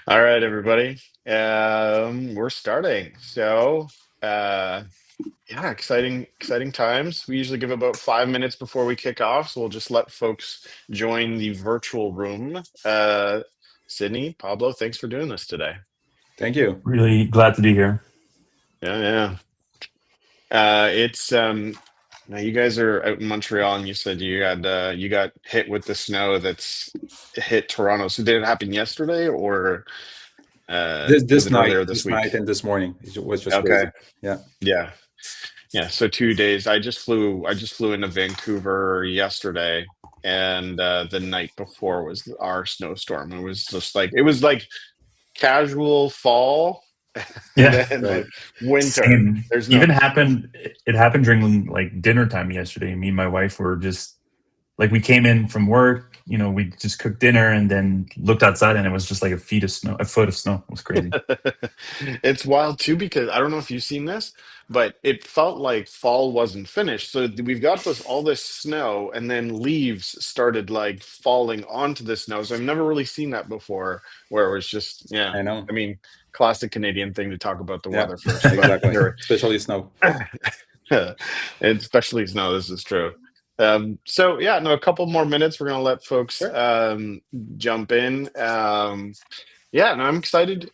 All right, everybody. We're starting. Uh, yeah, exciting times. We usually give about 5 minutes before we kick off, so we'll just let folks join the virtual room. Sydney, Pablo, thanks for doing this today. Thank you. Really glad to be here. Yeah. It's now you guys are out in Montreal, and you said you got hit with the snow that's hit Toronto. So did it happen yesterday, or This was this it night, earlier this this week? night, and this morning it was just Okay. crazy. Yeah, Yeah. Yeah. So 2 days. I just flew into Vancouver yesterday, and the night before was our snowstorm. It was like casual fall and Yeah, then right. like winter. same. There's no Even happened. It happened during like dinner time yesterday. Me and my wife were just like we came in from work. We just cooked dinner and then looked outside, and it was just like a foot of snow. It was crazy. It's wild too because I don't know if you've seen this, but it felt like fall wasn't finished. So we've got all this snow, and then leaves started like falling onto the snow. So I've never really seen that before, where it was just yeah. I know. I mean, classic Canadian thing to talk about the Yeah, weather first, but exactly. there, Especially snow. and especially snow. This is true. So yeah, no, a couple more minutes. We're gonna let folks Sure. jump in. Yeah, no, I'm excited.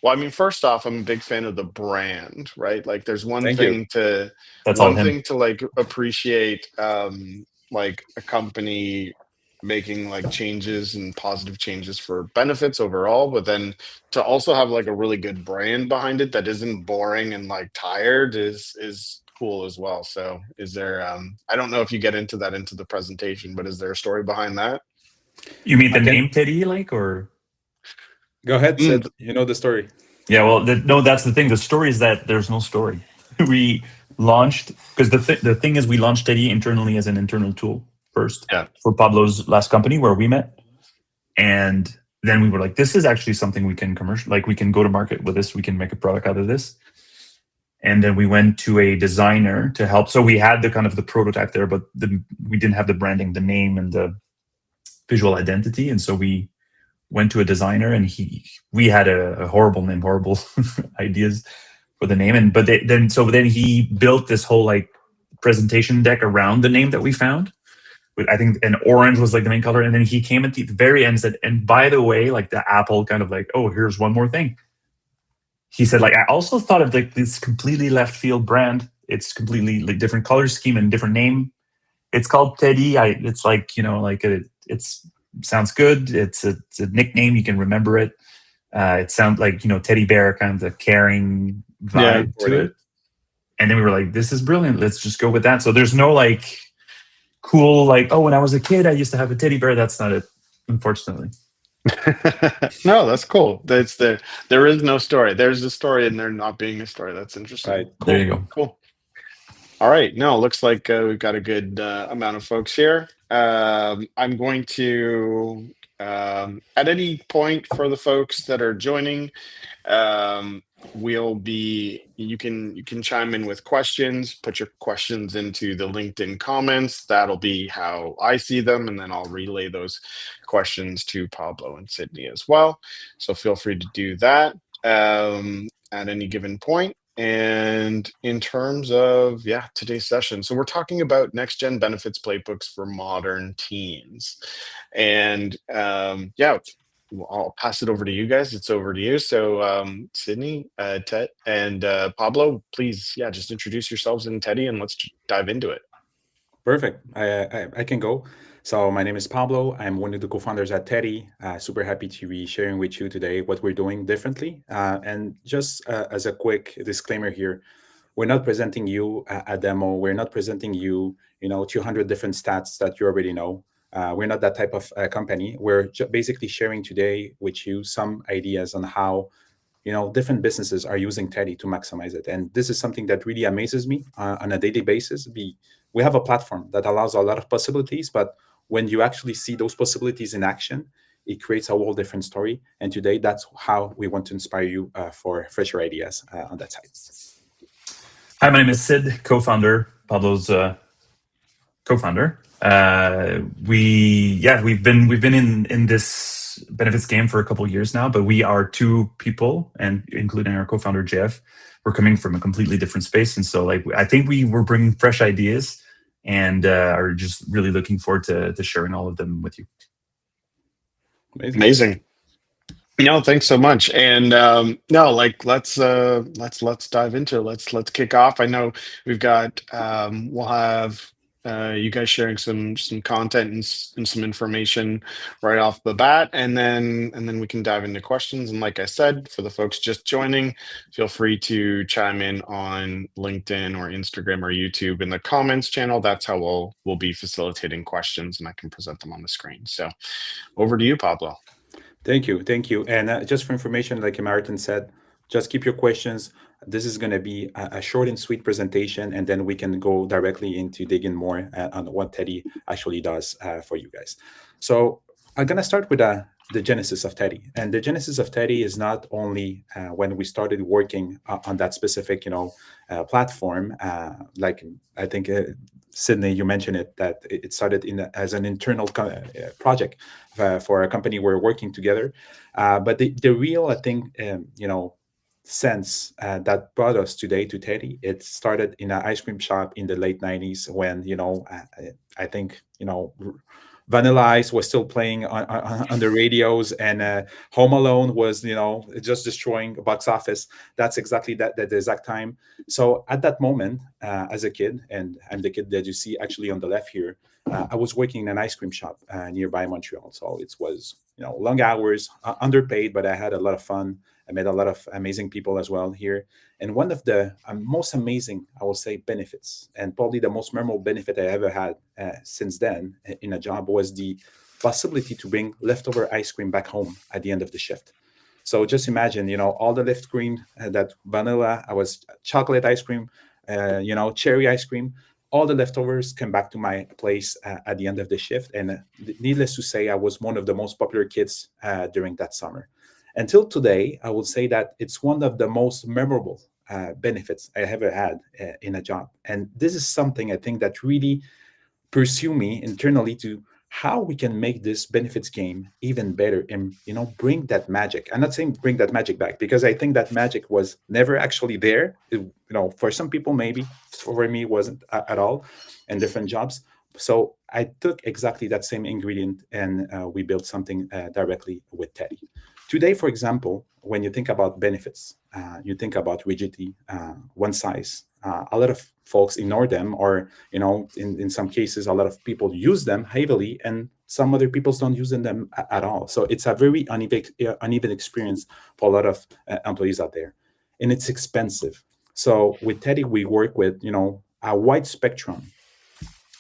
Well, I mean, first off, I'm a big fan of the brand, right? Like there's one Thank you. thing to That's all one him. thing to like appreciate like a company making like changes and positive changes for benefits overall, but then to also have like a really good brand behind it that isn't boring and like tired is cool as well. So is there I don't know if you get into that into the presentation, but is there a story behind that? You mean I the can name Tedy, like, or go ahead, Mm, Sid. You know the story. yeah? Well, no, that's the thing. The story is that there's no story. We launched because the thing is we launched Tedy internally as an internal tool first yeah. for Pablo's last company where we met. And then we were like, this is actually something we can commercial, like we can go to market with this. We can make a product out of this. And then we went to a designer to help. So we had the kind of the prototype there, but we didn't have the branding, the name, and the visual identity. And so we went to a designer, and we had a horrible name, horrible ideas for the name. And then he built this whole like presentation deck around the name that we found. I think an orange was like the main color, and then he came at the very end and said, "And by the way, like the Apple kind of like, oh, here's one more thing." He said, like, I also thought of like this completely left field brand. It's completely like different color scheme and different name. It's called Teddy. It's like like it's sounds good. It's a nickname, you can remember it. It sounds like teddy bear, kind of the caring Yeah. vibe to Wording. it. And then we were like, this is brilliant. Let's just go with that. So there's no like cool like, oh, when I was a kid, I used to have a teddy bear. That's not it, unfortunately. No, that's cool. There is no story. There's a story and there not being a story. That's interesting. Right. There you Cool. go. Cool. All right. No, it looks like we've got a good amount of folks here. I'm going to at any point for the folks that are joining, we'll be you can chime in with questions, put your questions into the LinkedIn comments. That'll be how I see them, and then I'll relay those questions to Pablo and Sydney as well. So feel free to do that at any given point. And in terms of today's session, so we're talking about next-gen benefits playbooks for modern teens. And I'll pass it over to you guys. It's over to you. So, Sydney, Ted, and Pablo, please, just introduce yourselves and Teddy, and let's dive into it. Perfect. I can go. So my name is Pablo. I'm one of the co-founders at Tedy. Super happy to be sharing with you today what we're doing differently. And just as a quick disclaimer here, we're not presenting you a demo. We're not presenting you, 200 different stats that you already know. We're not that type of company. We're basically sharing today with you some ideas on how different businesses are using Tedy to maximize it. And this is something that really amazes me on a daily basis. We have a platform that allows a lot of possibilities, but when you actually see those possibilities in action, it creates a whole different story. And today, that's how we want to inspire you for fresher ideas on that side. Hi, my name is Sid, co-founder, Pablo's co-founder. We've been in this benefits game for a couple of years now, but we are two people, and including our co-founder Jeff, we're coming from a completely different space, and so like I think we were bringing fresh ideas, and are just really looking forward to sharing all of them with you. Amazing. Amazing. No, thanks so much. And no, like let's dive into it. Let's kick off. I know we've got we'll have you guys sharing some content and, and some information right off the bat, and then we can dive into questions. And like I said, for the folks just joining, feel free to chime in on LinkedIn or Instagram or YouTube in the comments channel. That's how we'll be facilitating questions, and I can present them on the screen. So over to you, Pablo. Thank you. Thank you. And just for information, like Martin said, just keep your questions. This is going to be a short and sweet presentation, and then we can go directly into digging more on what Tedy actually does for you guys. So I'm going to start with the genesis of Tedy. And the genesis of Tedy is not only when we started working on that specific, platform, like I think Sydney, you mentioned it, that it started as an internal project for a company we're working together. But the real, I think, sense that brought us today to Tedy, it started in an ice cream shop in the late 90s when, I think, Vanilla Ice was still playing on the radios, and Home Alone was, just destroying box office. That's exactly that the exact time. So at that moment, as a kid, and I'm the kid that you see actually on the left here, I was working in an ice cream shop nearby Montreal. So it was, long hours, underpaid, but I had a lot of fun. I met a lot of amazing people as well here. And one of the most amazing, I will say, benefits, and probably the most memorable benefit I ever had since then in a job, was the possibility to bring leftover ice cream back home at the end of the shift. So just imagine, all the left cream, that vanilla, I was chocolate ice cream, cherry ice cream, all the leftovers came back to my place at the end of the shift. And needless to say, I was one of the most popular kids during that summer. Until today, I would say that it's one of the most memorable benefits I ever had in a job. And this is something I think that really pursue me internally to how we can make this benefits game even better, and bring that magic. I'm not saying bring that magic back, because I think that magic was never actually there. For some people maybe, for me it wasn't at all, in different jobs. So I took exactly that same ingredient, and we built something directly with Tedy. Today, for example, when you think about benefits, you think about rigidity, one size. A lot of folks ignore them, or in some cases, a lot of people use them heavily, and some other people don't use them at all. So it's a very uneven experience for a lot of employees out there, and it's expensive. So with Tedy, we work with a wide spectrum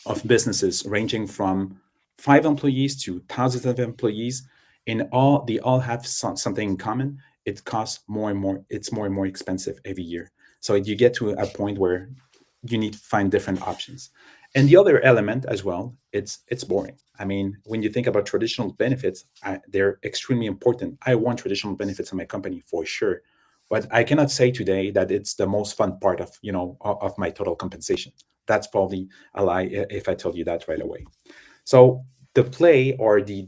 of businesses, ranging from 5 employees to thousands of employees, and they all have something in common. It costs more and more. It's more and more expensive every year. So you get to a point where you need to find different options. And the other element as well, it's boring. I mean, when you think about traditional benefits, they're extremely important. I want traditional benefits in my company for sure, but I cannot say today that it's the most fun part of my total compensation. That's probably a lie if I tell you that right away. So the play, or the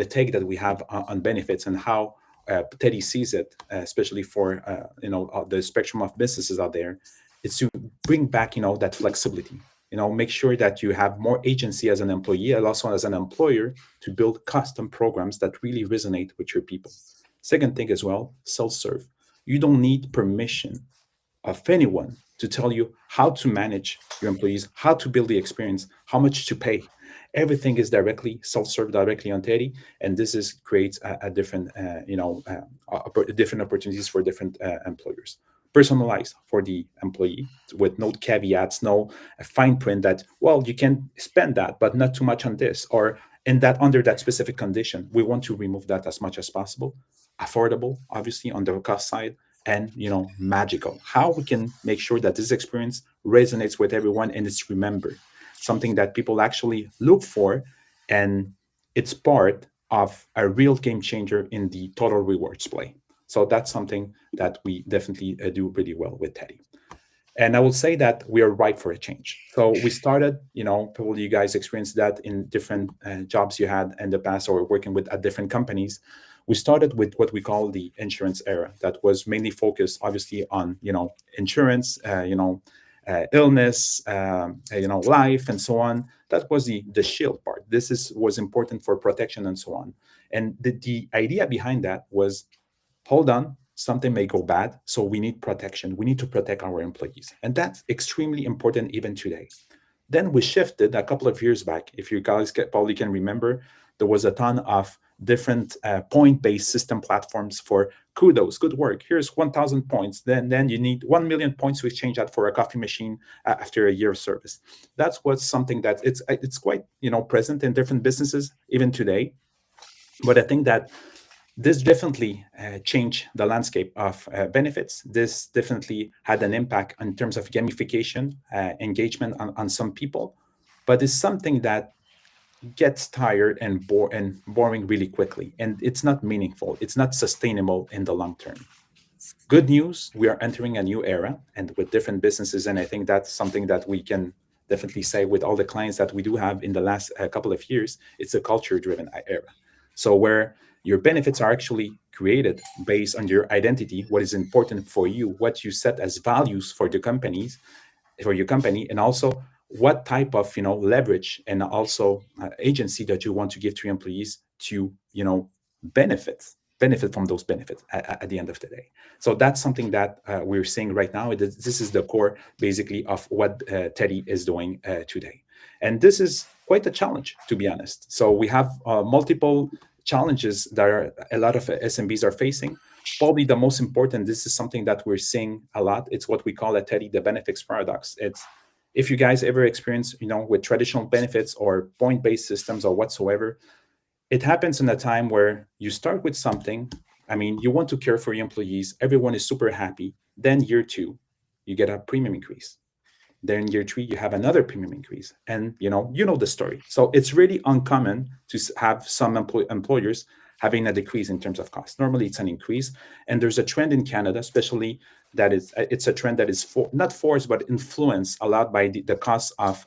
take that we have on benefits, and how Tedy sees it, especially for the spectrum of businesses out there, is to bring back that flexibility. Make sure that you have more agency as an employee, and also as an employer, to build custom programs that really resonate with your people. Second thing as well, self-serve. You don't need permission of anyone to tell you how to manage your employees, how to build the experience, how much to pay. Everything is directly self-serve, directly on Tedy, and this creates a different, different opportunities for different employers. Personalized for the employee, with no caveats, no fine print that, well, you can spend that, but not too much on this, or in that, under that specific condition. We want to remove that as much as possible. Affordable, obviously, on the cost side, and magical. How we can make sure that this experience resonates with everyone, and it's remembered, something that people actually look for, and it's part of a real game changer in the total rewards play. So that's something that we definitely do pretty well with Tedy. And I will say that we are ripe for a change. So we started, probably you guys experienced that in different jobs you had in the past or working with at different companies. We started with what we call the insurance era that was mainly focused obviously on, insurance, illness, life and so on. That was the shield part. Was important for protection and so on. And the idea behind that was, hold on, something may go bad, so we need protection. We need to protect our employees, and that's extremely important even today. Then we shifted a couple of years back. If you guys probably can remember, there was a ton of different point-based system platforms for kudos, good work. Here's 1,000 points. Then you need 1 million points to exchange that for a coffee machine after a year of service. That's what's something that it's quite present in different businesses even today. But I think that this definitely changed the landscape of benefits. This definitely had an impact in terms of gamification, engagement on some people, but it's something that gets tired and boring really quickly, and it's not meaningful. It's not sustainable in the long term. Good news, we are entering a new era and with different businesses, and I think that's something that we can definitely say with all the clients that we do have in the last couple of years. It's a culture driven era, so where your benefits are actually created based on your identity, what is important for you, what you set as values for your company, and also what type of leverage and also agency that you want to give to your employees to benefit benefit from those benefits at the end of the day. So that's something that we're seeing right now. This is the core basically of what Tedy is doing today, and this is quite a challenge, to be honest. So we have multiple challenges that a lot of SMBs are facing. Probably the most important, this is something that we're seeing a lot. It's what we call at Tedy the benefits paradox. It's, if you guys ever experience, with traditional benefits or point-based systems or whatsoever, it happens in a time where you start with something. I mean, you want to care for your employees. Everyone is super happy. Then year two, you get a premium increase. Then year three, you have another premium increase, and you know the story. So it's really uncommon to have some employers having a decrease in terms of cost. Normally, it's an increase, and there's a trend in Canada, especially that it's a trend that is not forced but influenced a lot by the cost of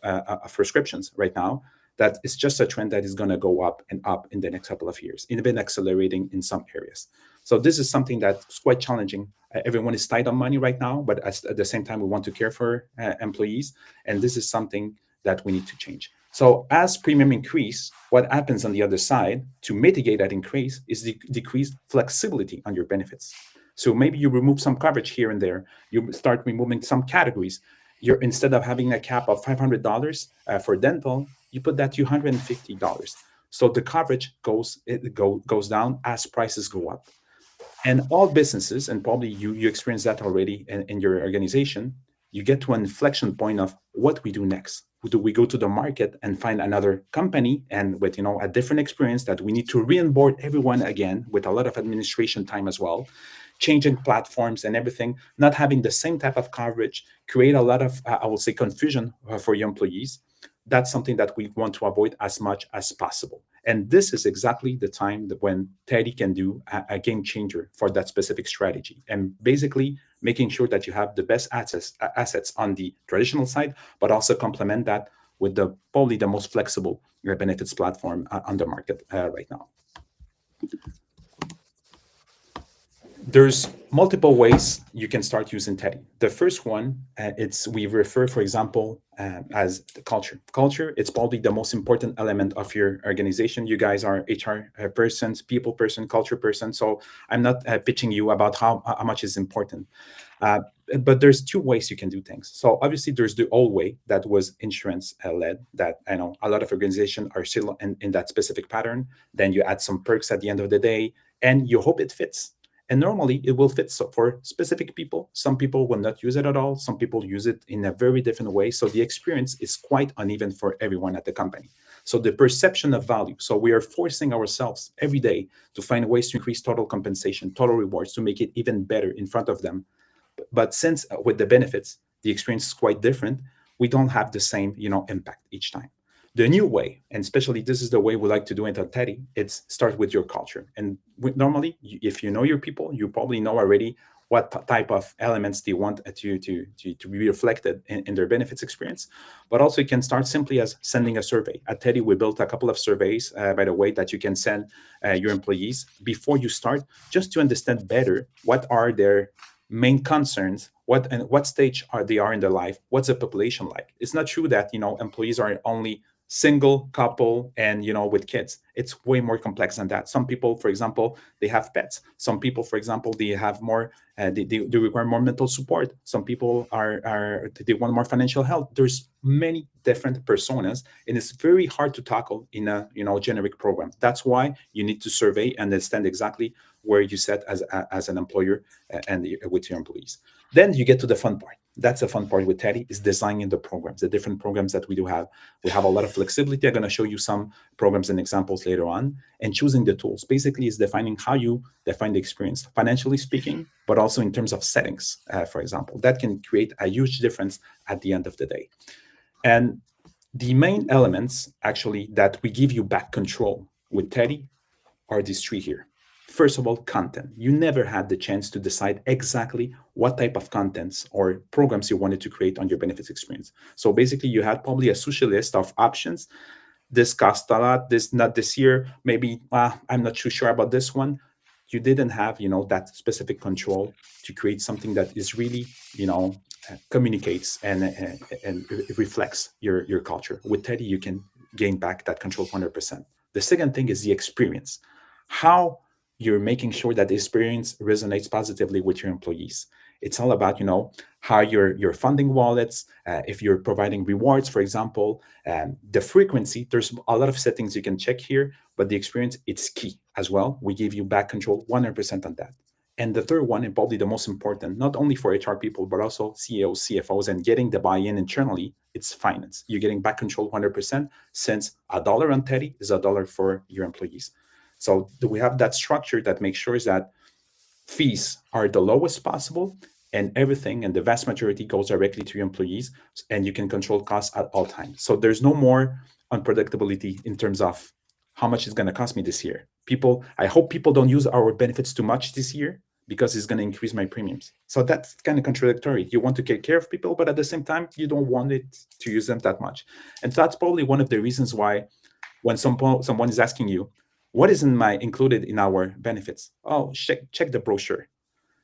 prescriptions right now. That it's just a trend that is going to go up and up in the next couple of years, even accelerating in some areas. So this is something that's quite challenging. Everyone is tight on money right now, but at the same time, we want to care for employees, and this is something that we need to change. So as premium increase, what happens on the other side to mitigate that increase is the decreased flexibility on your benefits. So maybe you remove some coverage here and there. You start removing some categories. You're, instead of having a cap of $500 for dental, you put that $250. So the coverage goes down as prices go up. And all businesses, and probably you experience that already in your organization, you get to an inflection point of what we do next. Do we go to the market and find another company and with a different experience that we need to re-onboard everyone again with a lot of administration time as well, changing platforms and everything, not having the same type of coverage, create a lot of I will say confusion for your employees. That's something that we want to avoid as much as possible. And this is exactly the time that when Tedy can do a game changer for that specific strategy. And basically making sure that you have the best assets on the traditional side, but also complement that with probably the most flexible benefits platform on the market right now. There's multiple ways you can start using Tedy. The first one, we refer, for example, as the culture. Culture, it's probably the most important element of your organization. You guys are HR persons, people person, culture person. So I'm not pitching you about how much is important. But there's two ways you can do things. So obviously there's the old way that was insurance led, that I know a lot of organizations are still in that specific pattern. Then you add some perks at the end of the day and you hope it fits. And normally it will fit for specific people. Some people will not use it at all. Some people use it in a very different way. So the experience is quite uneven for everyone at the company. So the perception of value. So we are forcing ourselves every day to find ways to increase total compensation, total rewards, to make it even better in front of them. But since with the benefits, the experience is quite different, we don't have the same, impact each time. The new way, and especially this is the way we like to do it at Tedy, it's start with your culture. And normally, if you know your people, you probably know already what type of elements they want to be reflected in their benefits experience. But also you can start simply as sending a survey. At Tedy, we built a couple of surveys, by the way, that you can send your employees before you start, just to understand better what are their main concerns, what stage they are in their life, what's the population like. It's not true that employees are only single, couple, and with kids. It's way more complex than that. Some people, for example, they have pets. Some people, for example, they have more they require more mental support. Some people they want more financial help. There's many different personas, and it's very hard to tackle in a generic program. That's why you need to survey and understand exactly where you set as an employer, and with your employees. Then you get to the fun part. That's the fun part with Tedy, is designing the programs, the different programs that we do have. We have a lot of flexibility. I'm going to show you some programs and examples later on. And choosing the tools basically is defining how you define the experience, financially speaking, but also in terms of settings, for example. That can create a huge difference at the end of the day. And the main elements, actually, that we give you back control with Tedy are these three here. First of all, content. You never had the chance to decide exactly what type of contents or programs you wanted to create on your benefits experience. So basically, you had probably a sushi list of options. This cost a lot, this not this year, maybe I'm not too sure about this one. You didn't have that specific control to create something that is really communicates and it reflects your culture. With Tedy, you can gain back that control 100%. The second thing is the experience. How you're making sure that the experience resonates positively with your employees. It's all about how you're funding wallets, if you're providing rewards, for example, the frequency. There's a lot of settings you can check here, but the experience, it's key as well. We give you back control 100% on that. And the third one, and probably the most important, not only for HR people, but also CEOs, CFOs, and getting the buy-in internally, it's finance. You're getting back control 100%, since $1 on Tedy is $1 for your employees. So we have that structure that makes sure that fees are the lowest possible, and everything, and the vast majority, goes directly to your employees, and you can control costs at all times. So there's no more unpredictability in terms of how much it's going to cost me this year. I hope people don't use our benefits too much this year, because it's going to increase my premiums. So that's kind of contradictory. You want to take care of people, but at the same time, you don't want it to use them that much. And that's probably one of the reasons why, when someone is asking you, what is included in our benefits? Oh, check the brochure.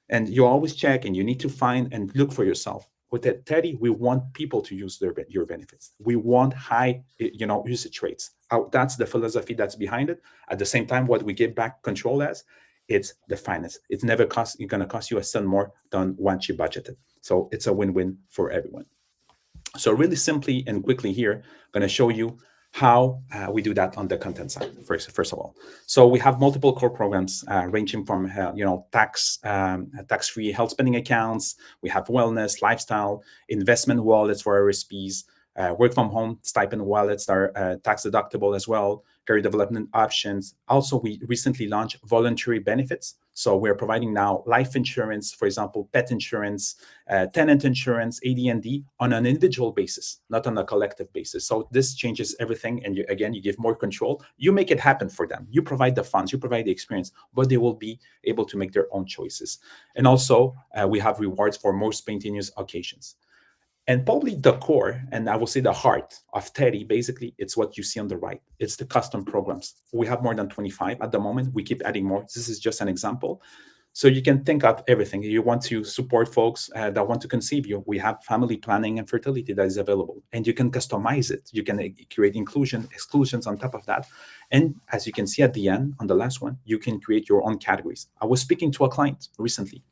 And you always check, and you need to find and look for yourself. With Tedy, we want people to use your benefits. We want high usage rates. That's the philosophy that's behind it. At the same time, what we give back control as, it's the finance. It's never going to cost you a cent more than once you budgeted. So it's a win-win for everyone. So really simply and quickly here, I'm going to show you how we do that on the content side. First of all, so we have multiple core programs, ranging from tax-free health spending accounts. We have wellness, lifestyle, investment wallets for RSPs, work from home stipend wallets that are tax deductible as well, career development options. Also, we recently launched voluntary benefits. So we're providing now life insurance, for example, pet insurance, tenant insurance, AD&D, on an individual basis, not on a collective basis. So this changes everything. And you give more control. You make it happen for them. You provide the funds, you provide the experience, but they will be able to make their own choices. And also, we have rewards for more spontaneous occasions. And probably the core, and I will say the heart of Tedy, basically, it's what you see on the right. It's the custom programs. We have more than 25 at the moment. We keep adding more. This is just an example. So you can think of everything. You want to support folks that want to conceive you. We have family planning and fertility that is available. And you can customize it. You can create exclusions on top of that. And as you can see at the end, on the last one, you can create your own categories. I was speaking to a client recently,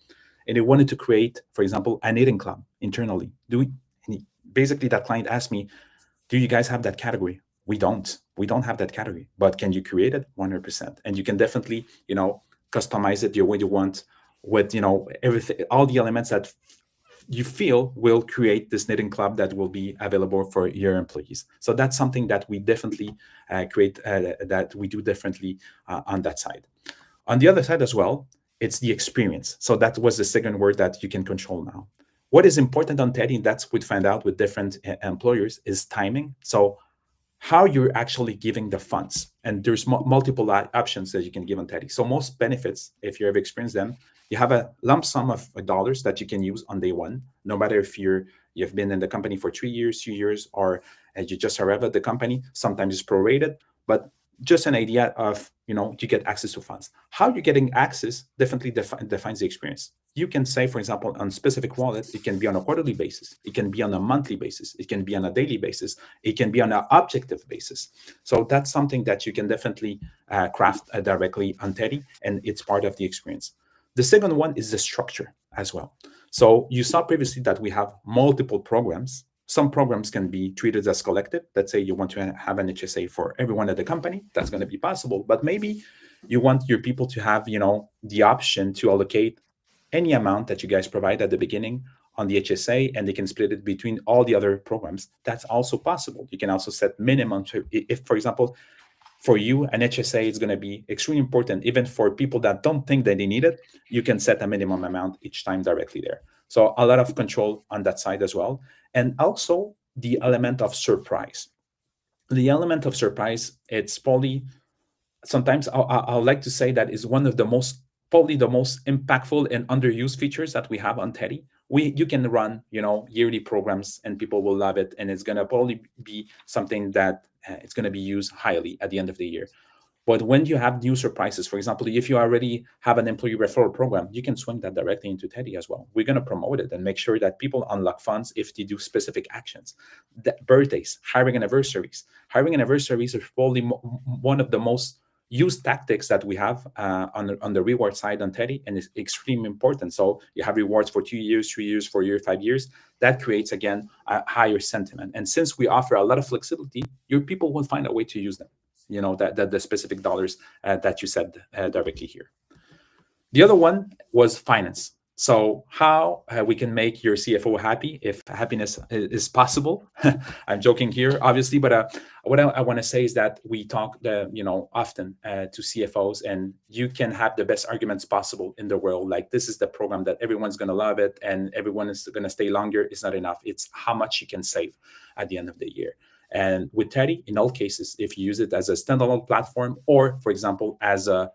and they wanted to create, for example, a knitting club internally. Basically, that client asked me, do you guys have that category? We don't have that category, but can you create it? 100%. And you can definitely, customize it your way you want, with, everything, all the elements that you feel will create this knitting club that will be available for your employees. So that's something that we definitely create, that we do differently on that side. On the other side as well, it's the experience. So that was the second word that you can control now. What is important on Tedy, that's we find out with different employers, is timing. So how you're actually giving the funds. And there's multiple options that you can give on Tedy. So most benefits, if you ever experienced them, You have a lump sum of dollars that you can use on day one, no matter if you've been in the company for 3 years, 2 years, or you just arrived at the company. Sometimes it's prorated, but just an idea of, you get access to funds. How you're getting access definitely defines the experience. You can say, for example, on specific wallet, it can be on a quarterly basis, it can be on a monthly basis, it can be on a daily basis, it can be on an objective basis. So that's something that you can definitely craft directly on Tedy, and it's part of the experience. The second one is the structure as well. So you saw previously that we have multiple programs. Some programs can be treated as collective. Let's say you want to have an HSA for everyone at the company. That's going to be possible. But maybe you want your people to have, the option to allocate any amount that you guys provide at the beginning on the HSA, and they can split it between all the other programs. That's also possible. You can also set minimum. If, for example, for you, an HSA is going to be extremely important, even for people that don't think that they need it. You can set a minimum amount each time directly there. So a lot of control on that side as well. And also the element of surprise. The element of surprise, it's probably sometimes I like to say that is one of the most, probably the most impactful and underused features that we have on Tedy. You can run yearly programs and people will love it, and it's going to probably be something that it's going to be used highly at the end of the year. But when you have new surprises, for example, if you already have an employee referral program, you can swing that directly into Tedy as well. We're going to promote it and make sure that people unlock funds if they do specific actions. Birthdays, hiring anniversaries. Hiring anniversaries are probably one of the most used tactics that we have on the reward side on Tedy, and it's extremely important. So you have rewards for 2 years, 3 years, 4 years, 5 years. That creates, again, a higher sentiment. And since we offer a lot of flexibility, your people will find a way to use them. That the specific dollars that you said directly here. The other one was finance. So how we can make your CFO happy, if happiness is possible. I'm joking here, obviously, but what I want to say is that we talk, often to CFOs, and you can have the best arguments possible in the world. Like, this is the program that everyone's going to love it, and everyone is going to stay longer. It's not enough. It's how much you can save at the end of the year. And with Tedy, in all cases, if you use it as a standalone platform, or, for example, as a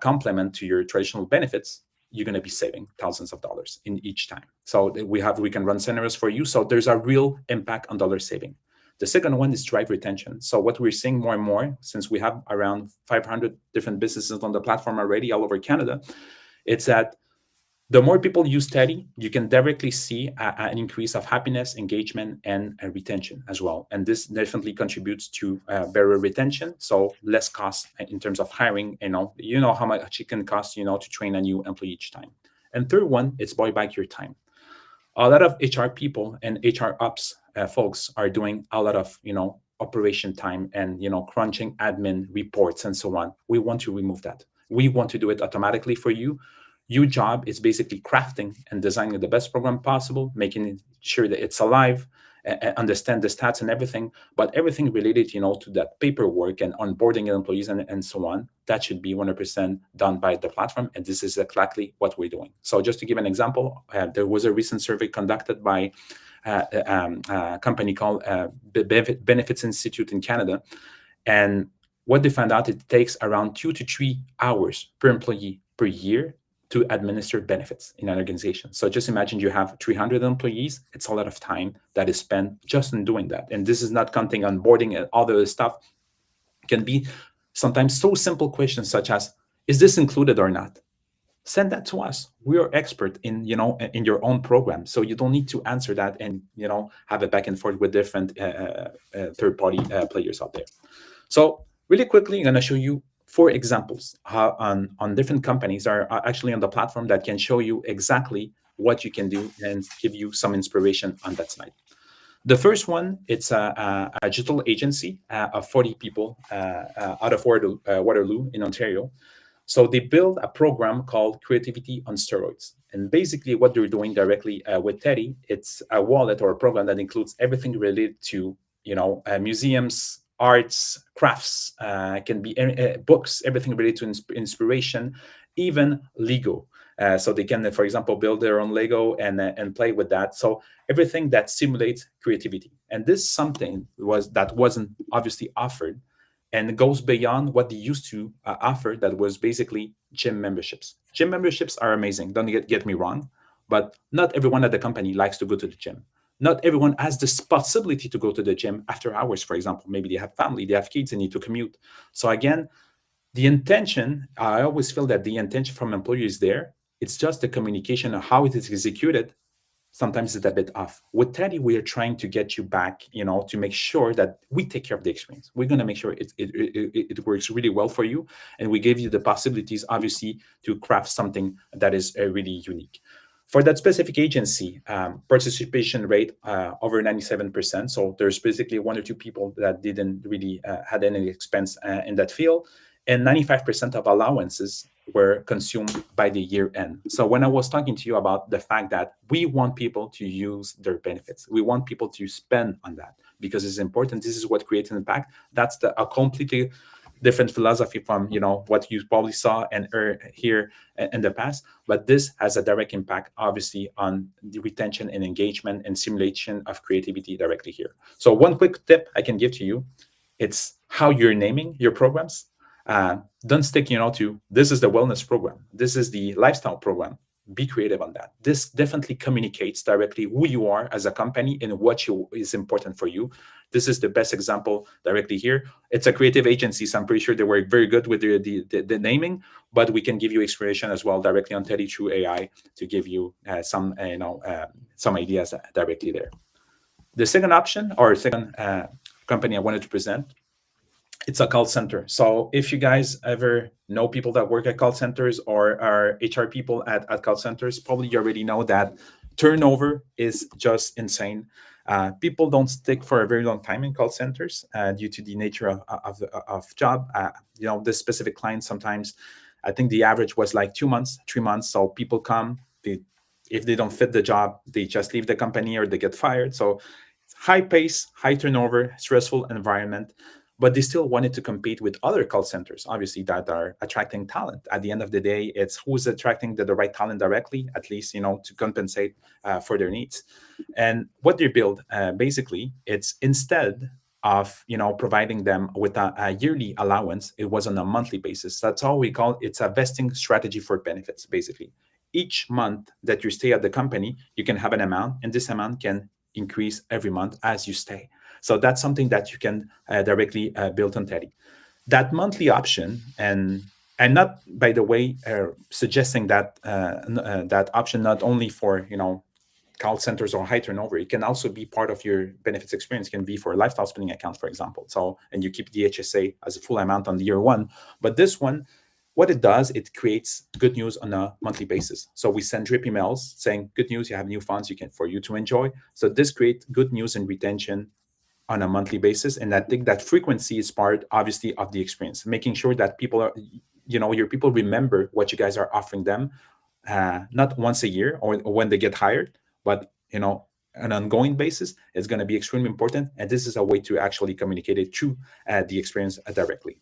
complement to your traditional benefits, you're going to be saving thousands of dollars in each time. So we can run scenarios for you. So there's a real impact on dollar saving. The second one is drive retention. So what we're seeing more and more, since we have around 500 different businesses on the platform already all over Canada, it's that the more people use Tedy, you can directly see an increase of happiness, engagement, and retention as well. And this definitely contributes to better retention, so less cost in terms of hiring. You know how much it can cost, to train a new employee each time. And third one, it's buy back your time. A lot of HR people and HR ops folks are doing a lot of, operation time and, crunching admin reports and so on. We want to remove that. We want to do it automatically for you. Your job is basically crafting and designing the best program possible, making sure that it's alive, understand the stats and everything, but everything related, to that paperwork and onboarding employees and so on, that should be 100% done by the platform. And this is exactly what we're doing. So just to give an example, there was a recent survey conducted by a company called Benefits Institute in Canada. And what they found out, it takes around 2 to 3 hours per employee per year to administer benefits in an organization. So just imagine you have 300 employees. It's a lot of time that is spent just in doing that. And this is not counting onboarding and all the other stuff. It can be sometimes so simple questions such as, is this included or not? Send that to us. We are expert in your own program. So you don't need to answer that and, have a back and forth with different third-party players out there. So really quickly, I'm going to show you 4 examples on different companies that are actually on the platform that can show you exactly what you can do and give you some inspiration on that side. The first one, it's a digital agency of 40 people out of Waterloo in Ontario. So they build a program called Creativity on Steroids. And basically what they're doing directly with Tedy, it's a wallet or a program that includes everything related to, museums, arts, crafts, can be books, everything related to inspiration, even Lego. So they can, for example, build their own Lego and play with that. So everything that simulates creativity. And this something that wasn't obviously offered and it goes beyond what they used to offer. That was basically gym memberships. Gym memberships are amazing, don't get me wrong, but not everyone at the company likes to go to the gym. Not everyone has this possibility to go to the gym after hours, for example. Maybe they have family, they have kids, they need to commute. So again, the intention, I always feel that the intention from employees is there. It's just the communication of how it is executed. Sometimes it's a bit off. With Tedy, we are trying to get you back, to make sure that we take care of the experience. We're going to make sure it works really well for you. And we give you the possibilities, obviously, to craft something that is really unique. For that specific agency, participation rate over 97%. So there's basically one or two people that didn't really had any expense in that field, and 95% of allowances were consumed by the year end. So when I was talking to you about the fact that we want people to use their benefits, we want people to spend on that because it's important. This is what creates an impact. That's a completely different philosophy from what you probably saw and here in the past, but this has a direct impact obviously on the retention and engagement and simulation of creativity directly here. So one quick tip I can give to you, it's how you're naming your programs. Don't stick to this is the wellness program, this is the lifestyle program. Be creative on that. This definitely communicates directly who you are as a company and what is important for you. This is the best example directly here. It's a creative agency, so I'm pretty sure they were very good with the naming, but we can give you inspiration as well directly on Tedy through AI to give you some ideas directly there. The second option or second company I wanted to present, it's a call center. So if you guys ever know people that work at call centers or are HR people at call centers, probably you already know that turnover is just insane. People don't stick for a very long time in call centers due to the nature of job. This specific client, sometimes I think the average was like 2 months, 3 months. So people come, if they don't fit the job, they just leave the company or they get fired. So high pace, high turnover, stressful environment, but they still wanted to compete with other call centers, obviously, that are attracting talent. At the end of the day, it's who's attracting the right talent directly, at least, to compensate for their needs. And what they build, basically, it's instead of, providing them with a yearly allowance, it was on a monthly basis. That's all we call it's a vesting strategy for benefits, basically. Each month that you stay at the company, you can have an amount, and this amount can increase every month as you stay. So that's something that you can directly build on Tedy. That monthly option, and not, by the way, suggesting that that option not only for call centers or high turnover, it can also be part of your benefits experience. It can be for a lifestyle spending account, for example. So, and you keep the HSA as a full amount on the year one. But this one, what it does, it creates good news on a monthly basis. So we send drip emails saying, good news, you have new funds for you to enjoy. So this creates good news and retention on a monthly basis. And I think that frequency is part, obviously, of the experience, making sure that people are, your people remember what you guys are offering them, not once a year or when they get hired, but, an ongoing basis is going to be extremely important. And this is a way to actually communicate it through the experience directly.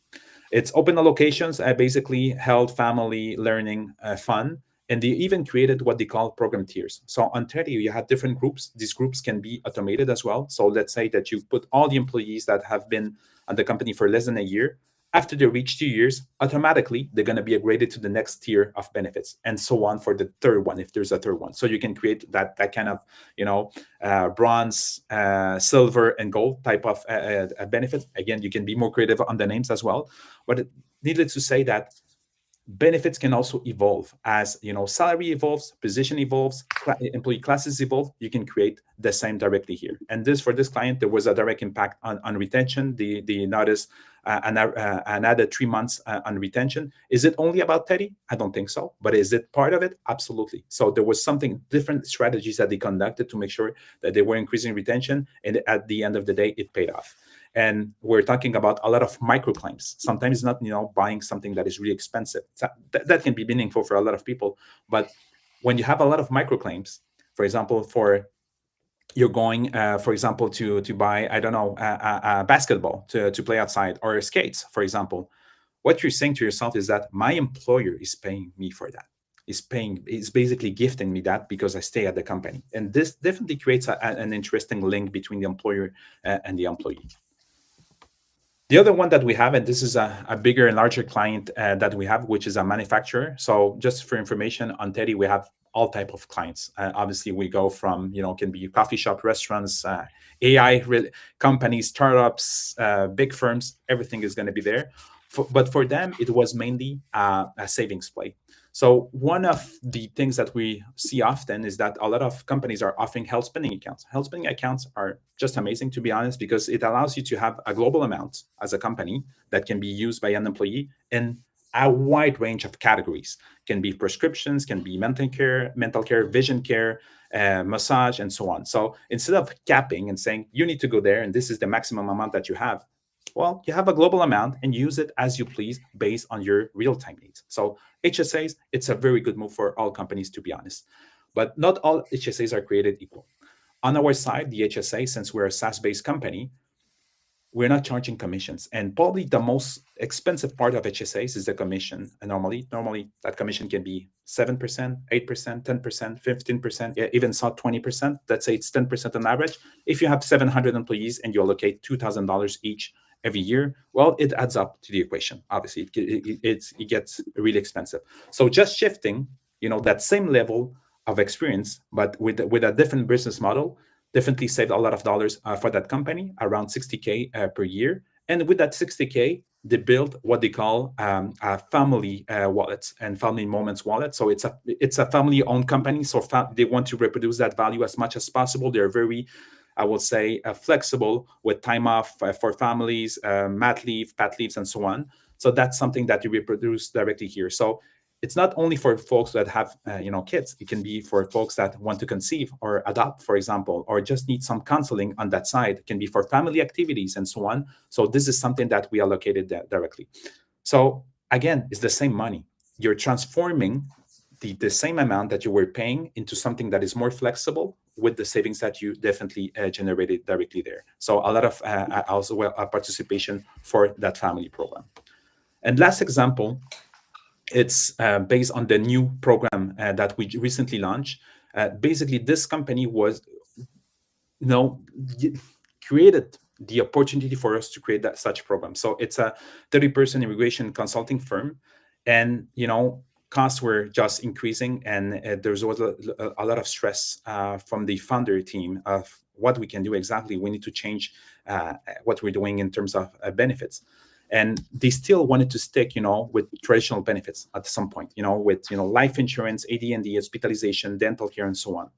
It's open allocations, basically health, family, learning, fun. And they even created what they call program tiers. So on Tedy, you have different groups. These groups can be automated as well. So let's say that you put all the employees that have been at the company for less than a year. After they reach 2 years, automatically, they're going to be upgraded to the next tier of benefits, and so on for the third one, if there's a third one. So you can create that kind of, bronze, silver, and gold type of benefit. Again, you can be more creative on the names as well. But needless to say that benefits can also evolve as salary evolves, position evolves, employee classes evolve. You can create the same directly here. And this, for this client, there was a direct impact on retention. They noticed another 3 months on retention. Is it only about Tedy? I don't think so. But is it part of it? Absolutely. So there was something different strategies that they conducted to make sure that they were increasing retention, and at the end of the day, it paid off. And we're talking about a lot of microclaims. Sometimes not, buying something that is really expensive. That can be meaningful for a lot of people. But when you have a lot of microclaims, for example, you're going, for example, to buy, I don't know, a basketball to play outside, or skates, for example, what you're saying to yourself is that my employer is paying me for that. Is basically gifting me that because I stay at the company. And this definitely creates an interesting link between the employer and the employee. The other one that we have, and this is a bigger and larger client that we have, which is a manufacturer. So just for information on Tedy, we have all type of clients. Obviously, we go from, can be coffee shop, restaurants, companies, startups, big firms, everything is going to be there. But for them, it was mainly a savings play. So one of the things that we see often is that a lot of companies are offering health spending accounts. Health spending accounts are just amazing, to be honest, because it allows you to have a global amount as a company that can be used by an employee in a wide range of categories. Can be prescriptions, can be mental care, vision care, massage, and so on. So instead of capping and saying you need to go there and this is the maximum amount that you have, well, you have a global amount and use it as you please based on your real-time needs. So HSAs, it's a very good move for all companies, to be honest. But not all HSAs are created equal. On our side, the HSA, since we're a SaaS-based company, we're not charging commissions. And probably the most expensive part of HSAs is the commission. And normally that commission can be 7%, 8%, 10%, 15%, even saw 20%. Let's say it's 10% on average. If you have 700 employees and you allocate $2,000 each every year, well, it adds up to the equation. Obviously, it gets really expensive. So just shifting, that same level of experience, but with a different business model, definitely saved a lot of dollars for that company, around 60K per year. And with that 60K, they built what they call a family wallets and family moments wallet. So it's a family-owned company. So they want to reproduce that value as much as possible. They're very, I will say, flexible with time off for families, mat leave, pat leaves, and so on. So that's something that you reproduce directly here. So it's not only for folks that have kids. It can be for folks that want to conceive or adopt, for example, or just need some counseling on that side. It can be for family activities and so on. So this is something that we allocated directly. So again, it's the same money. You're transforming the same amount that you were paying into something that is more flexible with the savings that you definitely generated directly there. So a lot of also participation for that family program. And last example, it's based on the new program that we recently launched. Basically, this company was, created the opportunity for us to create such program. So it's a 30-person immigration consulting firm, and costs were just increasing, and there was a lot of stress from the founder team of what we can do exactly. We need to change what we're doing in terms of benefits. And they still wanted to stick, with traditional benefits at some point, with life insurance, AD&D, hospitalization, dental care, and so on.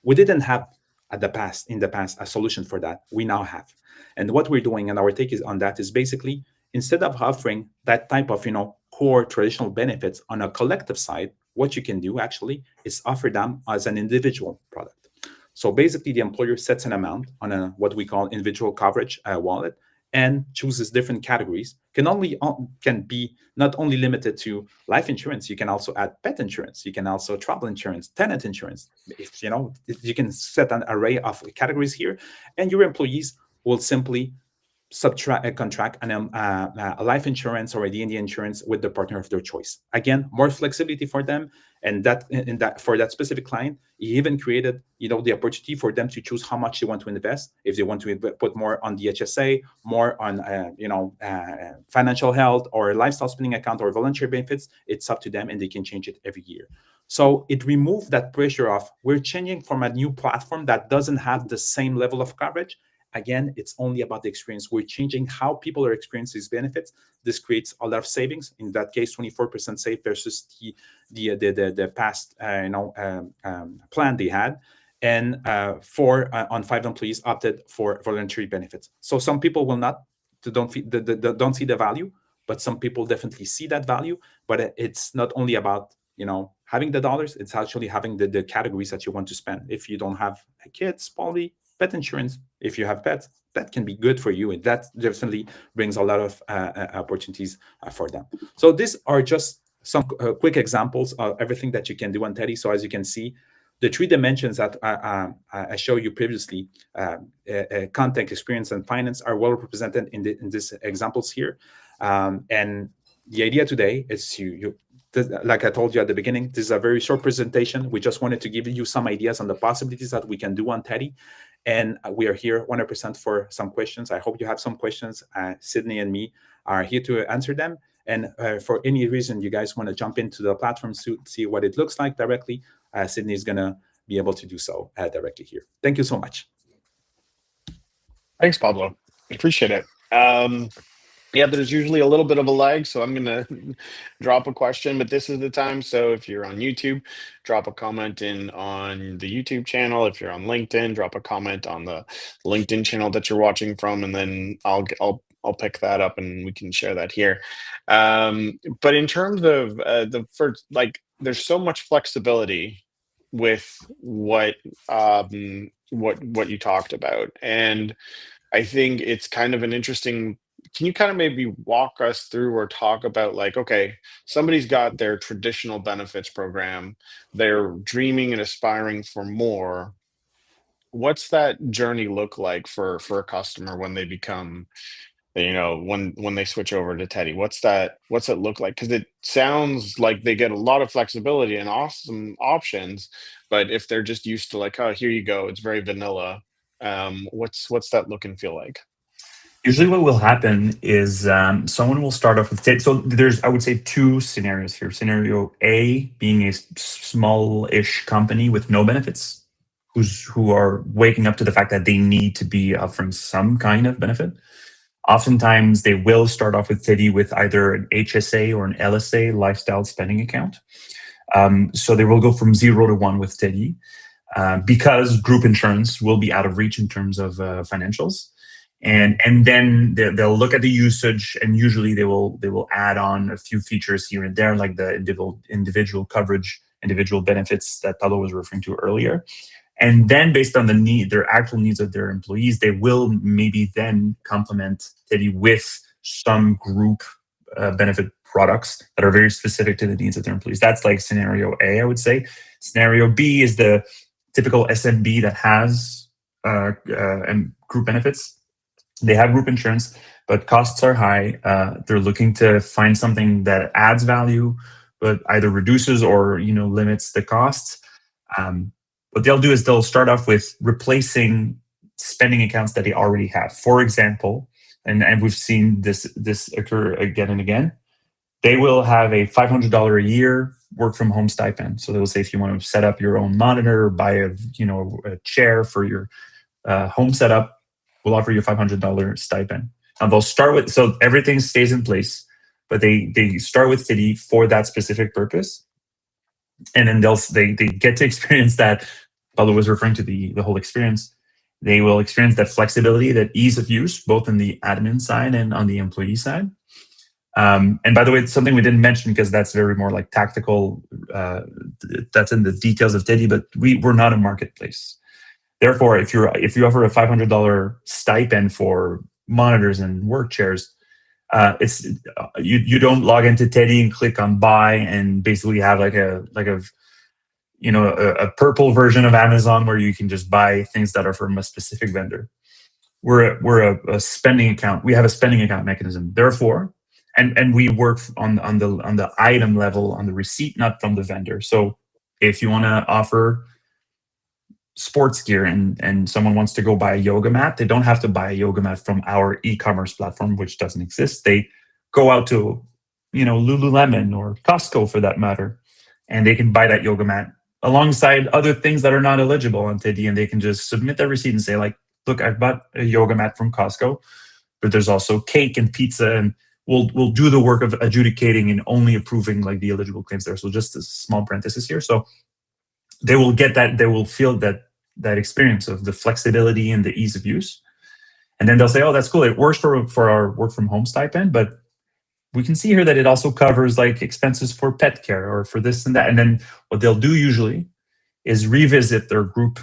We didn't have in the past a solution for that. We now have. And what we're doing, and our take is on that, is basically instead of offering that type of core traditional benefits on a collective side, what you can do actually is offer them as an individual product. So basically, the employer sets an amount on what we call individual coverage wallet, and chooses different categories. Can be not only limited to life insurance. You can also add pet insurance. You can also travel insurance, tenant insurance. If you can set an array of categories here, and your employees will simply contract a life insurance or a D&D insurance with the partner of their choice. Again, more flexibility for them, and that for that specific client, he even created the opportunity for them to choose how much they want to invest. If they want to put more on the HSA, more on financial health or lifestyle spending account or voluntary benefits, it's up to them, and they can change it every year. So it removed that pressure of we're changing from a new platform that doesn't have the same level of coverage. Again, it's only about the experience. We're changing how people are experiencing these benefits. This creates a lot of savings. In that case, 24% save versus the past plan they had. And 4 on 5 employees opted for voluntary benefits. So some people don't see the value, but some people definitely see that value. But it's not only about having the dollars. It's actually having the categories that you want to spend. If you don't have kids, probably pet insurance. If you have pets, that can be good for you, and that definitely brings a lot of opportunities for them. So these are just some quick examples of everything that you can do on Tedy. So as you can see, the 3 dimensions that I showed you previously, content, experience, and finance, are well represented in these examples here. And the idea today is like I told you at the beginning, this is a very short presentation. We just wanted to give you some ideas on the possibilities that we can do on Tedy. And we are here 100% for some questions. I hope you have some questions. Sydney and me are here to answer them. And for any reason you guys want to jump into the platform to see what it looks like directly, Sydney is going to be able to do so directly here. Thank you so much. Thanks, Pablo. Appreciate it. Yeah, there's usually a little bit of a lag, so I'm going to drop a question, but this is the time. So if you're on YouTube, drop a comment in on the YouTube channel. If you're on LinkedIn, drop a comment on the LinkedIn channel that you're watching from, and then I'll pick that up and we can share that here. But in terms of the first, like, there's so much flexibility with what you talked about, and I think it's kind of an interesting. Can you kind of maybe walk us through or talk about, like, okay, somebody's got their traditional benefits program, they're dreaming and aspiring for more. What's that journey look like for a customer when they become, when they switch over to Tedy? What's it look like? Because it sounds like they get a lot of flexibility and awesome options, but if they're just used to, like, oh, here you go, it's very vanilla. What's that look and feel like? Usually what will happen is someone will start off with Tedy. So there's, I would say, two scenarios here. Scenario A being a small-ish company with no benefits, who are waking up to the fact that they need to be offering some kind of benefit. Oftentimes they will start off with Tedy with either an HSA or an LSA, lifestyle spending account. So they will go from 0 to 1 with Tedy because group insurance will be out of reach in terms of financials. And then they'll look at the usage, and usually they will add on a few features here and there, like the individual coverage, individual benefits that Pablo was referring to earlier. And then based on their actual needs of their employees, they will maybe then complement Tedy with some group benefit products that are very specific to the needs of their employees. That's like scenario A, I would say. Scenario B is the typical SMB that has group benefits. They have group insurance, but costs are high. They're looking to find something that adds value, but either reduces or limits the costs. What they'll do is they'll start off with replacing spending accounts that they already have. For example, and we've seen this occur again and again, they will have a $500 a year work from home stipend. So they'll say, if you want to set up your own monitor, buy a chair for your home setup, we'll offer you a $500 stipend. And they'll start with, so everything stays in place, but they start with Tedy for that specific purpose. And then they get to experience that. Pablo was referring to the whole experience. They will experience that flexibility, that ease of use, both on the admin side and on the employee side. And by the way, it's something we didn't mention because that's very more like tactical. That's in the details of Tedy, but we're not a marketplace. Therefore, if you offer a $500 stipend for monitors and work chairs, it's you don't log into Tedy and click on buy and basically have like a purple version of Amazon where you can just buy things that are from a specific vendor. We're a spending account. We have a spending account mechanism. Therefore, and we work on the item level, on the receipt, not from the vendor. So if you want to offer sports gear and someone wants to go buy a yoga mat, they don't have to buy a yoga mat from our e-commerce platform, which doesn't exist. They go out to Lululemon or Costco for that matter, and they can buy that yoga mat alongside other things that are not eligible on Tedy, and they can just submit their receipt and say, like, look, I've bought a yoga mat from Costco, but there's also cake and pizza, and we'll do the work of adjudicating and only approving like the eligible claims there. So just a small parenthesis here. So they will get that, they will feel that experience of the flexibility and the ease of use. And then they'll say, oh, that's cool. It works for our work from home stipend, but we can see here that it also covers like expenses for pet care or for this and that. And then what they'll do usually is revisit their group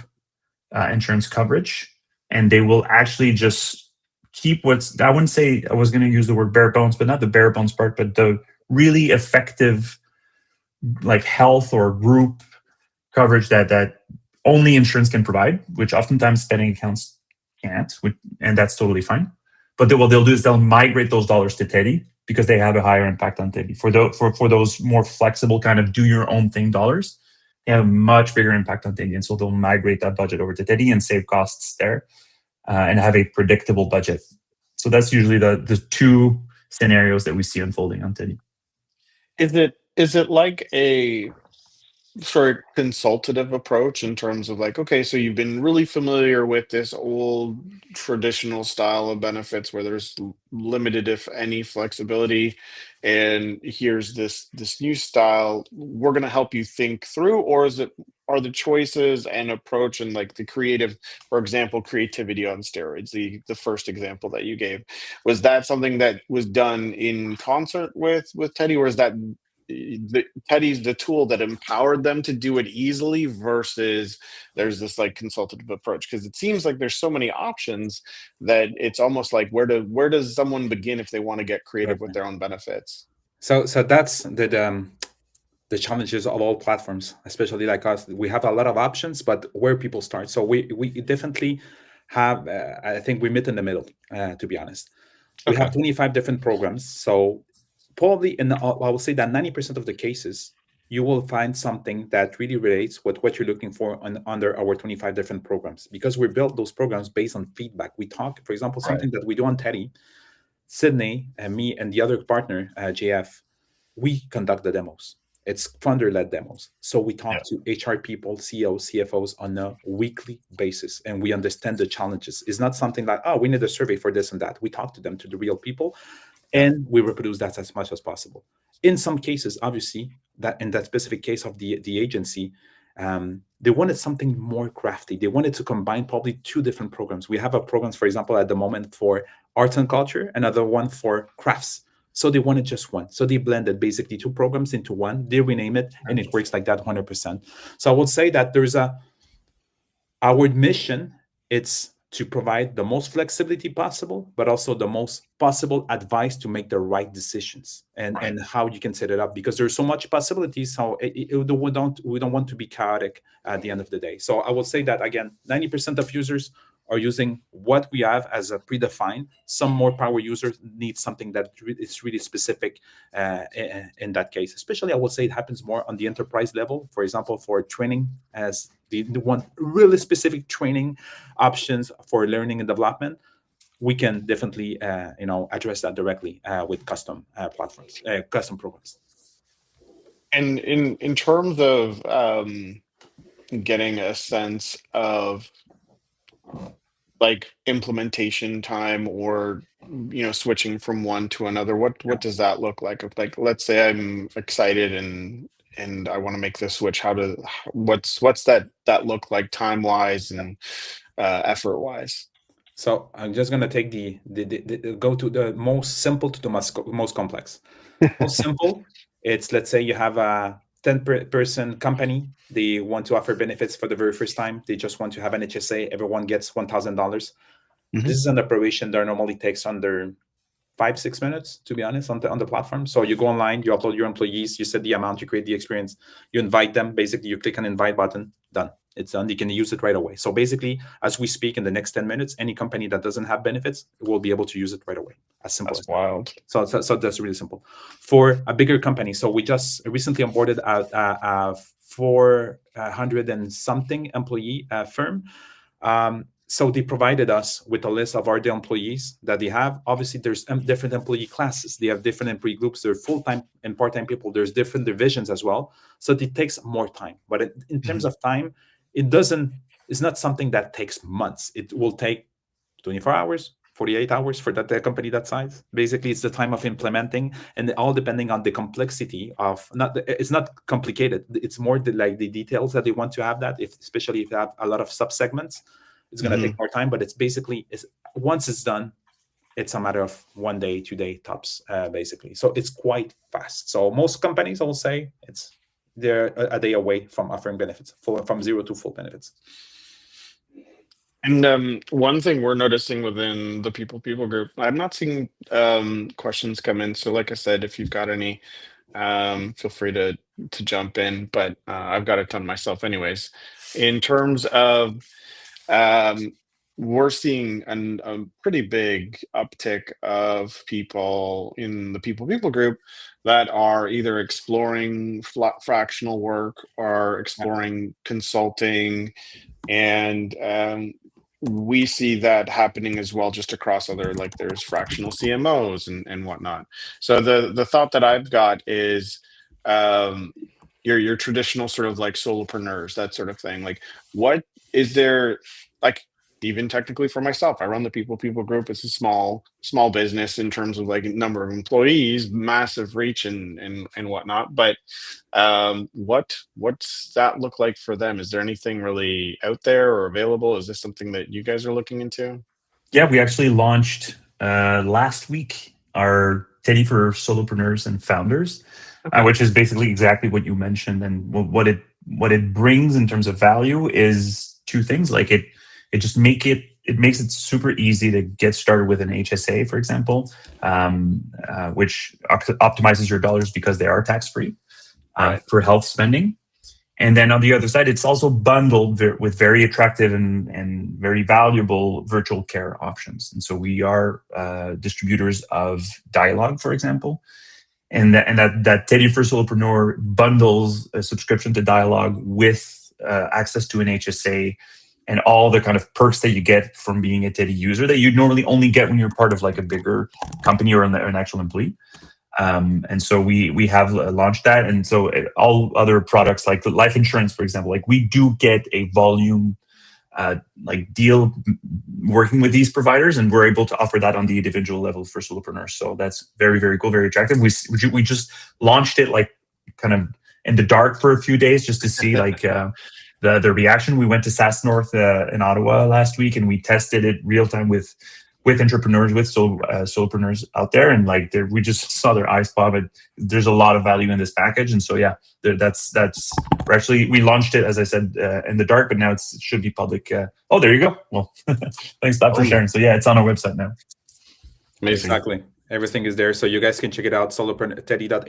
insurance coverage, and they will actually just keep I wouldn't say, I was going to use the word bare bones, but not the bare bones part, but the really effective like health or group coverage that only insurance can provide, which oftentimes spending accounts can't, and that's totally fine. But what they'll do is they'll migrate those dollars to Tedy, because they have a higher impact on Tedy. For those more flexible kind of do your own thing dollars, they have a much bigger impact on Tedy, and so they'll migrate that budget over to Tedy and save costs there, and have a predictable budget. So that's usually the two scenarios that we see unfolding on Tedy. Is it like a sort of consultative approach in terms of like, okay, so you've been really familiar with this old traditional style of benefits where there's limited, if any, flexibility, and here's this new style. We're going to help you think through, or is it are the choices and approach and like the creative, for example, creativity on steroids, the first example that you gave, was that something that was done in concert with Teddy, or is that Tedy's the tool that empowered them to do it easily versus there's this like consultative approach? Because it seems like there's so many options that it's almost like where does someone begin if they want to get creative with their own benefits? So that's the challenges of all platforms, especially like us. We have a lot of options, but where people start. So we definitely have. I think we meet in the middle. To be honest, we have 25 different programs. So probably I will say that 90% of the cases, you will find something that really relates with what you're looking for under our 25 different programs, because we built those programs based on feedback. We talk, for example, something that we do on Tedy, Sydney and me and the other partner, JF, we conduct the demos. It's funder-led demos. So we talk to HR people, CEOs, CFOs on a weekly basis, and we understand the challenges. It's not something like, oh, we need a survey for this and that. We talk to them, to the real people, and we reproduce that as much as possible. In some cases, obviously, that in that specific case of the agency, they wanted something more crafty. They wanted to combine probably two different programs. We have a programs, for example, at the moment for arts and culture, another one for crafts. So they wanted just one. So they blended basically two programs into one. They rename it, and it works like that 100%. So I would say that our mission, it's to provide the most flexibility possible, but also the most possible advice to make the right decisions and how you can set it up, because there's so much possibilities. So we don't want to be chaotic at the end of the day. So I will say that again, 90% of users are using what we have as a predefined. Some more power users need something that is really specific in that case. Especially, I would say it happens more on the enterprise level. For example, for training, as they want really specific training options for learning and development, we can definitely address that directly with custom platforms, custom programs. And in terms of getting a sense of like implementation time, or switching from one to another, what does that look like? Like, let's say I'm excited and I want to make this switch. What's that look like time wise and effort wise? So I'm just gonna take the go to the most simple to the most complex. Most simple, it's, let's say you have a 10-person company. They want to offer benefits for the very first time. They just want to have an HSA. Everyone gets $1,000. This is an operation that normally takes under 5-6 minutes, to be honest, on the platform. So you go online, you upload your employees, you set the amount, you create the experience, you invite them. Basically, you click on invite button, done. It's done. You can use it right away. So basically, as we speak, in the next 10 minutes, any company that doesn't have benefits will be able to use it right away. As simple as wild. So that's really simple. For a bigger company, so we just recently onboarded a 400 and something employee firm. So they provided us with a list of the employees that they have. Obviously, there's different employee classes. They have different employee groups. There are full-time and part-time people. There's different divisions as well. So it takes more time. But in terms of time, it's not something that takes months. It will take 24 hours, 48 hours for that company that size. Basically, it's the time of implementing, and all depending on the complexity of it's not complicated. It's more like the details that they want to have that, especially if you have a lot of sub-segments. It's going to take more time, but it's basically, once it's done, it's a matter of 1 day, 2 day tops, basically. So it's quite fast. So most companies, I will say, they're a day away from offering benefits, from 0 to full benefits. And one thing we're noticing within the people group, I'm not seeing questions come in. So like I said, if you've got any, feel free to jump in, but I've got a ton myself anyways. In terms of we're seeing a pretty big uptick of people in the people group that are either exploring fractional work or exploring consulting, and we see that happening as well, just across other, like there's fractional CMOs and whatnot. So the thought that I've got is, um, your traditional sort of like solopreneurs, that sort of thing. Like, what is there, like, even technically for myself, I run the people group. It's a small business in terms of like number of employees, massive reach and whatnot. But what's that look like for them? Is there anything really out there or available? Is this something that you guys are looking into? Yeah, we actually launched last week our Tedy for solopreneurs and founders, Okay. which is basically exactly what you mentioned. And what it brings in terms of value is two things. Like it just it makes it super easy to get started with an HSA, for example, which optimizes your dollars because they are tax free Right. for health spending. And then on the other side, it's also bundled with very attractive and very valuable virtual care options. And so we are distributors of Dialogue, for example. And that Tedy for Solopreneur bundles a subscription to Dialogue with access to an HSA and all the kind of perks that you get from being a Tedy user that you'd normally only get when you're part of like a bigger company or an actual employee. And so we have launched that. And so all other products like the life insurance, for example, like we do get a volume like deal working with these providers, and we're able to offer that on the individual level for solopreneurs. So that's very, very cool, very attractive. We just launched it like kind of in the dark for a few days just to see like the reaction. We went to SAS North in Ottawa last week, and we tested it real time with entrepreneurs, with solopreneurs out there, and like we just saw their eyes pop. But there's a lot of value in this package, and so yeah, we launched it, as I said, in the dark, but now it should be public. Oh, there you go. Well, thanks, Bob, for sharing. So yeah, it's on our website now. Amazing. Exactly. Everything is there, so you guys can check it out. Tedy.app,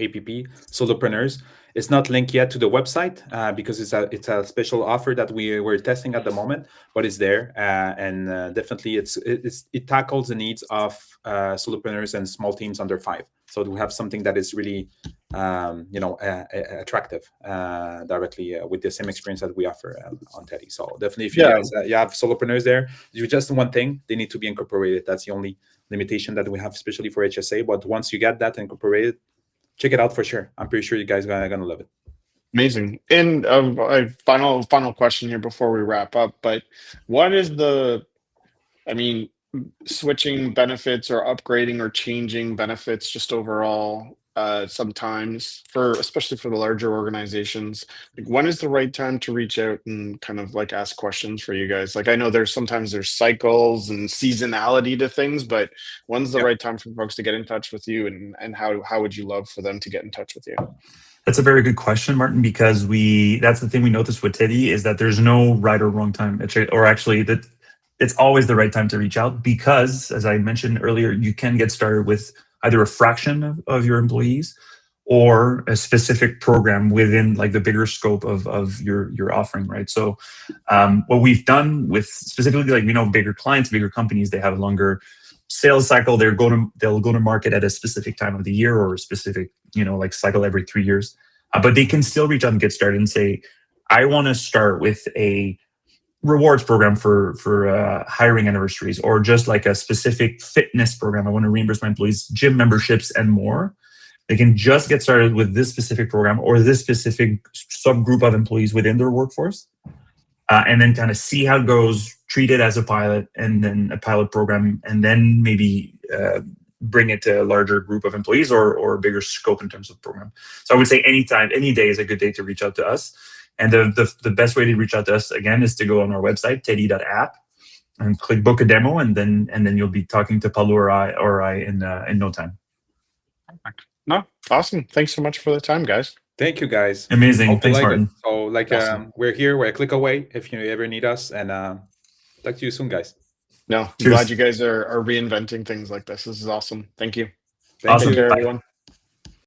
solopreneurs. It's not linked yet to the website because it's a special offer that we're testing at the moment, but it's there, and definitely it tackles the needs of solopreneurs and small teams under 5. So we have something that is really attractive directly with the same experience that we offer on Tedy. So definitely, if you guys you have solopreneurs there, you just one thing, they need to be incorporated. That's the only limitation that we have, especially for HSA. But once you get that incorporated, check it out for sure. I'm pretty sure you guys are gonna love it. Amazing. And a final question here before we wrap up. But what is switching benefits or upgrading or changing benefits just overall, sometimes, especially for the larger organizations, like when is the right time to reach out and kind of like ask questions for you guys? Like, I know there's cycles and seasonality to things, but when's the right time for folks to get in touch with you, and how would you love for them to get in touch with you? That's a very good question, Martin, because that's the thing we noticed with Tedy is that there's no right or wrong time, or actually that it's always the right time to reach out, because as I mentioned earlier, you can get started with either a fraction of your employees or a specific program within like the bigger scope of your offering, right? So what we've done with specifically, like, we know bigger clients, bigger companies, they have a longer sales cycle. They'll go to market at a specific time of the year or a specific, like cycle every 3 years. But they can still reach out and get started and say, I want to start with a rewards program for hiring anniversaries, or just like a specific fitness program. I want to reimburse my employees gym memberships and more. They can just get started with this specific program or this specific subgroup of employees within their workforce, and then kind of see how it goes, treat it as a pilot, and then a pilot program, and then maybe bring it to a larger group of employees or a bigger scope in terms of program. So I would say anytime, any day is a good day to reach out to us. And the best way to reach out to us, again, is to go on our website, tedy.app, and click book a demo, and then you'll be talking to Pablo or I in no time. Perfect. No, awesome. Thanks so much for the time, guys. Thank you, guys. Amazing. Thanks, Martin. So Awesome. we're here. We're a click away if you ever need us, and talk to you soon, guys. No, I'm glad you guys are reinventing things like this. This is awesome. Thank you. Awesome. Take care, Bye. everyone.